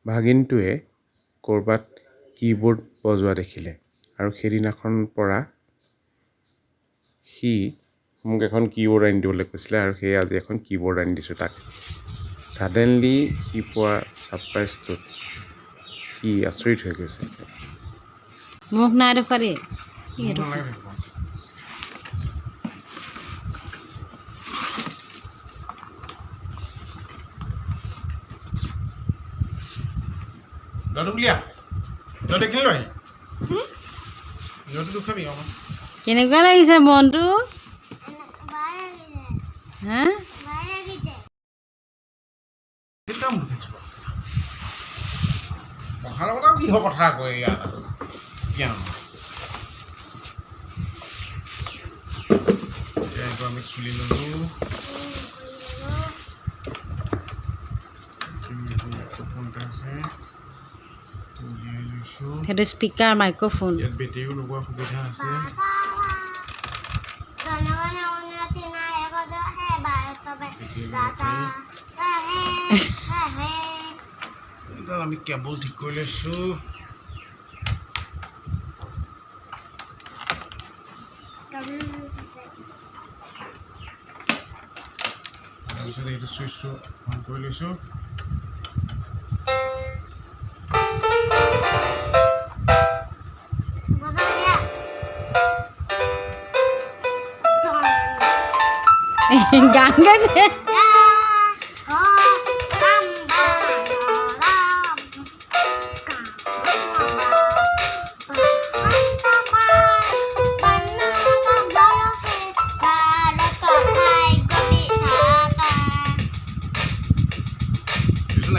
ভাগিনটোৱে ক'ৰবাত কীবৰ্ড বজোৱা দেখিলে আৰু সেইদিনাখনৰ পৰা সি মোক এখন কীবৰ্ড আনি দিবলৈ কৈছিলে আৰু সেয়ে আজি এখন কীবৰ্ড আনি দিছোঁ তাক। ছাডেনলি সি পোৱা ছাৰপ্ৰাইজটোত সি আচৰিত হৈ গৈছে। মোক নাই দেখুৱা দেই। কি সেইটো? কেনেকুৱা লাগিছে মনটো? হা? কথা কয় ইয়াত আমি চুলি ল'লোঁ। সেইটো স্পীকাৰ মাইক্ৰফোন। ইয়াত বেটেৰীও লগোৱাৰ সুবিধা আছে। আমি কেবল ঠিক কৰি লৈছোঁ। তাৰপিছত এইটো চুইচটো অন কৰি লৈছোঁ। গান গাইছে।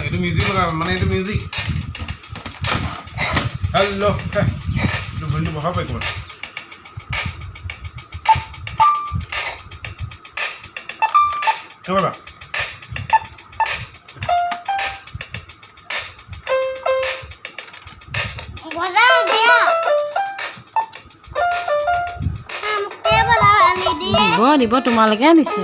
এইটো মিউজিক লগা মানে এইটো মিউজিক। হেল্ল' এইটো ভইচটো বহাব পাৰিব। কৰিবা দিব তোমালোকে আনিছে।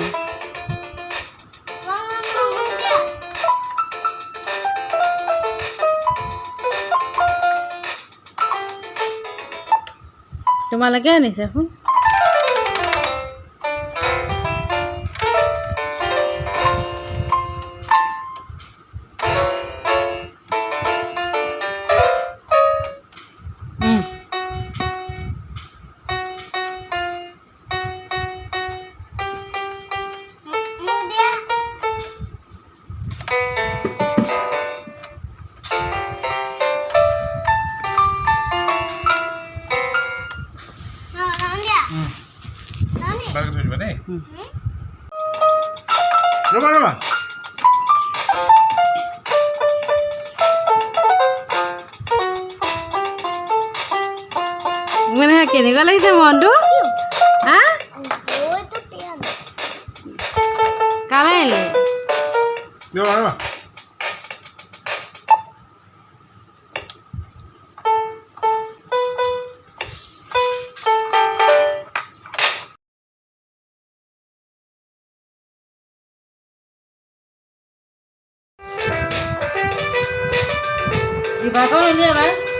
তোমালোকে আনিছে শুন। ৰবা ৰবা মানে কেনেকুৱা লাগিছে মনটো? হা? কালে আহিলে? ৰবা ৰবা জিভাখন উলিয়াবা।